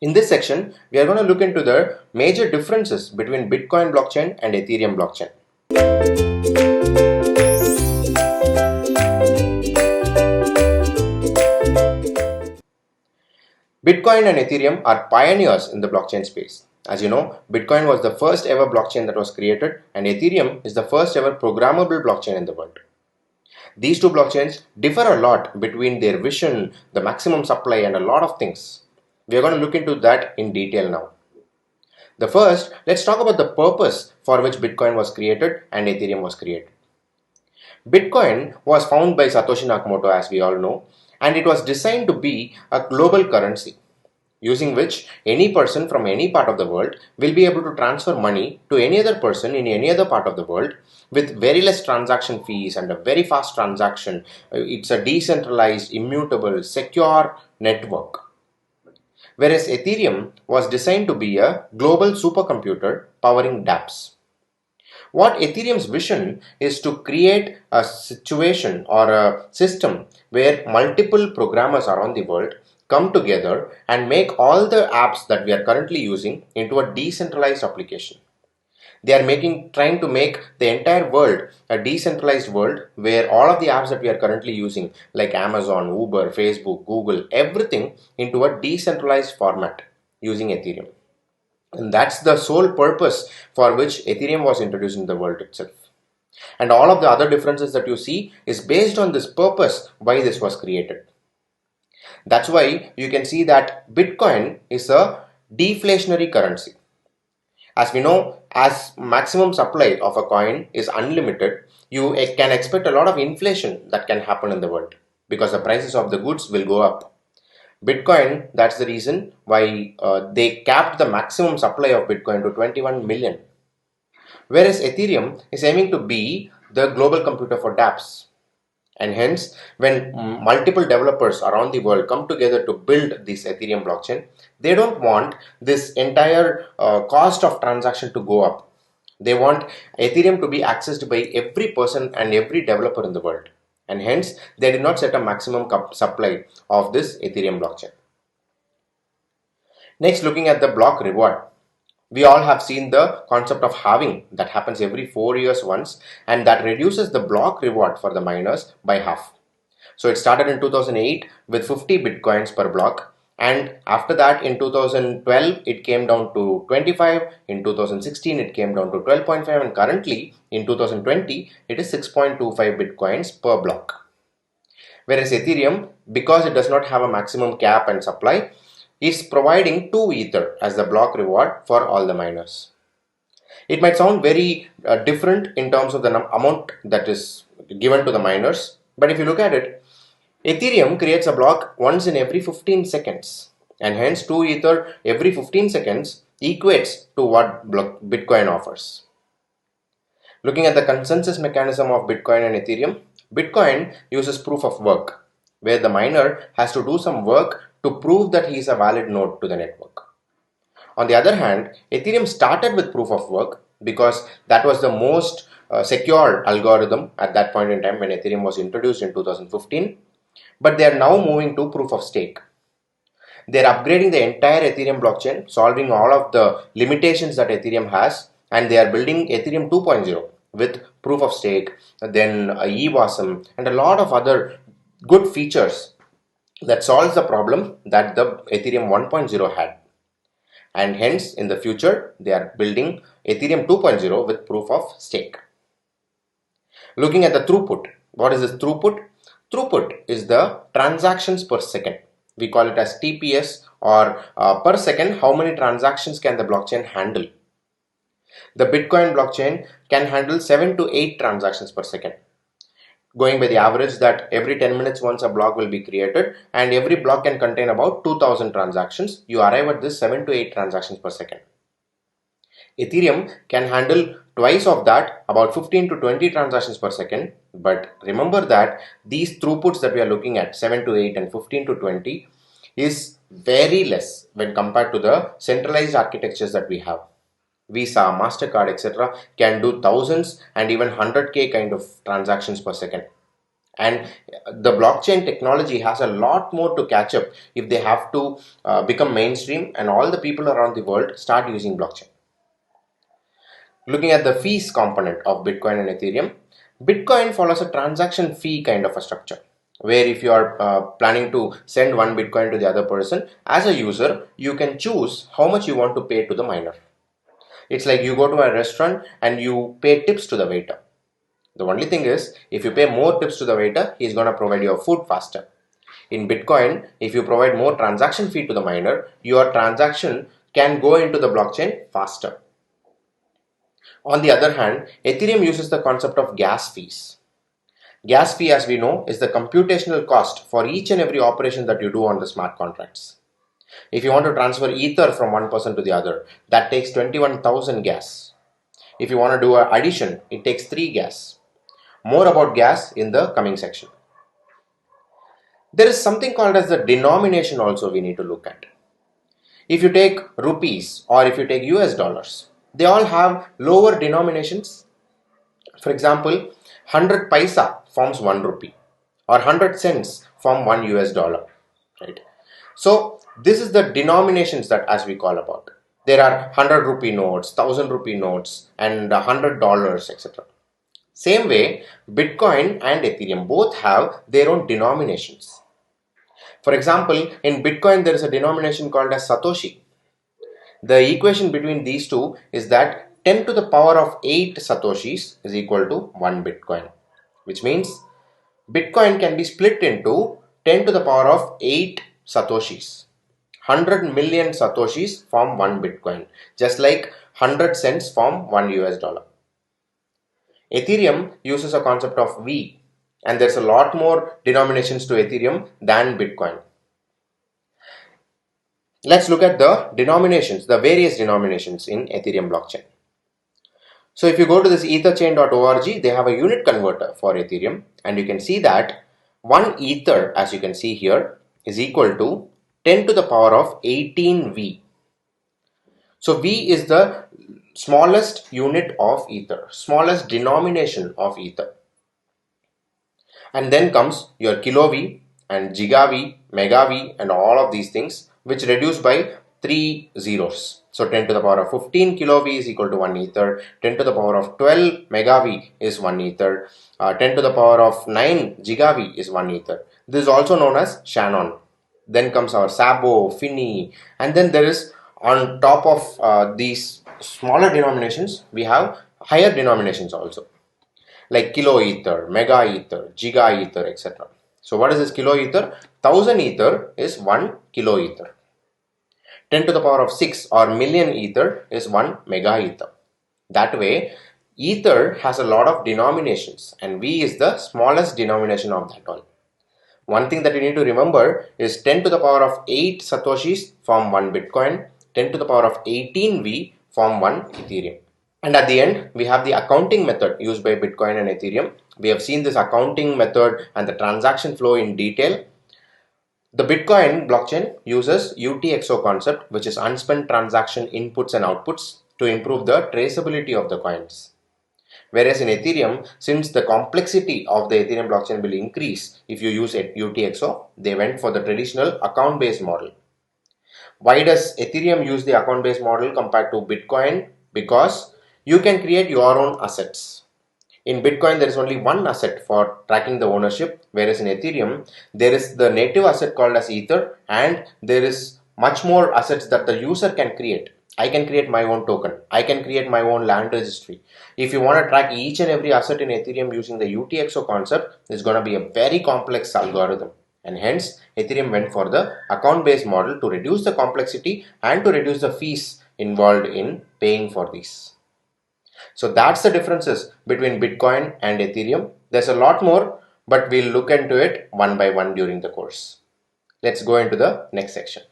In this section, we are going to look into the major differences between Bitcoin blockchain and Ethereum blockchain. Bitcoin and Ethereum are pioneers in the blockchain space. As you know, Bitcoin was the first ever blockchain that was created, and Ethereum is the first ever programmable blockchain in the world. These two blockchains differ a lot between their vision, the maximum supply, and a lot of things. We are going to look into that in detail now. The first, let's talk about the purpose for which Bitcoin was created and Ethereum was created. Bitcoin was found by Satoshi Nakamoto, as we all know, and it was designed to be a global currency using which any person from any part of the world will be able to transfer money to any other person in any other part of the world with very less transaction fees and a very fast transaction. It's a decentralized, immutable, secure network. Whereas Ethereum was designed to be a global supercomputer powering dApps. What Ethereum's vision is to create a situation or a system where multiple programmers around the world come together and make all the apps that we are currently using into a decentralized application. They are trying to make the entire world a decentralized world where all of the apps that we are currently using, like Amazon, Uber, Facebook, Google, everything into a decentralized format using Ethereum. And that's the sole purpose for which Ethereum was introduced in the world itself. And all of the other differences that you see is based on this purpose why this was created. That's why you can see that Bitcoin is a deflationary currency. As we know, as maximum supply of a coin is unlimited, you can expect a lot of inflation that can happen in the world because the prices of the goods will go up. Bitcoin, that's the reason why they capped the maximum supply of Bitcoin to 21 million. Whereas Ethereum is aiming to be the global computer for dApps. And hence, when multiple developers around the world come together to build this Ethereum blockchain, they don't want this entire cost of transaction to go up. They want Ethereum to be accessed by every person and every developer in the world. And hence, they did not set a maximum supply of this Ethereum blockchain. Next, looking at the block reward. We all have seen the concept of halving that happens every 4 years once, and that reduces the block reward for the miners by half. So it started in 2008 with 50 bitcoins per block, and after that in 2012 it came down to 25, in 2016 it came down to 12.5, and currently in 2020 it is 6.25 bitcoins per block. Whereas Ethereum, because it does not have a maximum cap and supply, is providing 2 Ether as the block reward for all the miners. It might sound very different in terms of the amount that is given to the miners, but if you look at it, Ethereum creates a block once in every 15 seconds, and hence 2 Ether every 15 seconds equates to what Bitcoin offers. Looking at the consensus mechanism of Bitcoin and Ethereum, Bitcoin uses proof of work, where the miner has to do some work to prove that he is a valid node to the network. On the other hand, Ethereum started with proof of work because that was the most secure algorithm at that point in time when Ethereum was introduced in 2015. But they are now moving to proof of stake. They are upgrading the entire Ethereum blockchain, solving all of the limitations that Ethereum has, and they are building Ethereum 2.0 with proof of stake, then eWASM, and a lot of other good features that solves the problem that the Ethereum 1.0 had. And hence, in the future, they are building Ethereum 2.0 with proof of stake. Looking at the throughput, what is this throughput? Throughput is the transactions per second. We call it as TPS, or per second, how many transactions can the blockchain handle? The Bitcoin blockchain can handle 7 to 8 transactions per second. Going by the average that every 10 minutes once a block will be created, and every block can contain about 2000 transactions, you arrive at this 7 to 8 transactions per second. Ethereum can handle twice of that, about 15 to 20 transactions per second, but remember that these throughputs that we are looking at, 7 to 8 and 15 to 20, is very less when compared to the centralized architectures that we have. Visa, MasterCard, etc. can do thousands and even 100k kind of transactions per second. And the blockchain technology has a lot more to catch up if they have to become mainstream and all the people around the world start using blockchain. Looking at the fees component of Bitcoin and Ethereum, Bitcoin follows a transaction fee kind of a structure, where if you are planning to send one Bitcoin to the other person, as a user, you can choose how much you want to pay to the miner. It's like you go to a restaurant and you pay tips to the waiter. The only thing is, if you pay more tips to the waiter, he's going to provide your food faster. In Bitcoin, if you provide more transaction fee to the miner, your transaction can go into the blockchain faster. On the other hand, Ethereum uses the concept of gas fees. Gas fee, as we know, is the computational cost for each and every operation that you do on the smart contracts. If you want to transfer Ether from one person to the other, that takes 21,000 gas. If you want to do an addition, it takes 3 gas. More about gas in the coming section. There is something called as the denomination also we need to look at. If you take rupees or if you take US dollars, they all have lower denominations. For example, 100 paisa forms 1 rupee or 100 cents form 1 US dollar, right? So this is the denominations that as we call about. There are 100 rupee notes, 1000 rupee notes and $100, etc. Same way, Bitcoin and Ethereum both have their own denominations. For example, in Bitcoin there is a denomination called as Satoshi. The equation between these two is that 10 to the power of 8 Satoshis is equal to 1 Bitcoin, which means Bitcoin can be split into 10 to the power of 8 Satoshis. 100 million Satoshis form 1 Bitcoin, just like 100 cents form 1 US dollar. Ethereum uses a concept of V, and there's a lot more denominations to Ethereum than Bitcoin. Let's look at the denominations, the various denominations in Ethereum blockchain. So if you go to this etherchain.org, they have a unit converter for Ethereum, and you can see that 1 ether, as you can see here, is equal to 10 to the power of 18 V. So V is the smallest unit of ether, smallest denomination of ether. And then comes your kilo V and giga V, mega V and all of these things, which reduce by 3 zeros. So 10 to the power of 15 kilo V is equal to 1 ether, 10 to the power of 12 mega V is 1 ether, 10 to the power of 9 giga V is 1 ether. This is also known as Shannon. Then comes our Sabo, Fini, and then there is on top of these smaller denominations, we have higher denominations also, like kilo ether, mega ether, giga ether, etc. So what is this kilo ether? 1000 ether is 1 kilo ether. 10 to the power of 6 or million ether is 1 mega ether. That way, ether has a lot of denominations and V is the smallest denomination of that all. One thing that you need to remember is 10 to the power of 8 Satoshis form 1 Bitcoin, 10 to the power of 18 V form 1 Ethereum. And at the end, we have the accounting method used by Bitcoin and Ethereum. We have seen this accounting method and the transaction flow in detail. The Bitcoin blockchain uses UTXO concept, which is unspent transaction inputs and outputs, to improve the traceability of the coins. Whereas in Ethereum, since the complexity of the Ethereum blockchain will increase if you use UTXO, they went for the traditional account-based model. Why does Ethereum use the account-based model compared to Bitcoin? Because you can create your own assets. In Bitcoin, there is only one asset for tracking the ownership, whereas in Ethereum, there is the native asset called as Ether, and there is much more assets that the user can create. I can create my own token. I can create my own land registry. If you want to track each and every asset in Ethereum using the UTXO concept, it's going to be a very complex algorithm. And hence, Ethereum went for the account-based model to reduce the complexity and to reduce the fees involved in paying for these. So that's the differences between Bitcoin and Ethereum. There's a lot more, but we'll look into it one by one during the course. Let's go into the next section.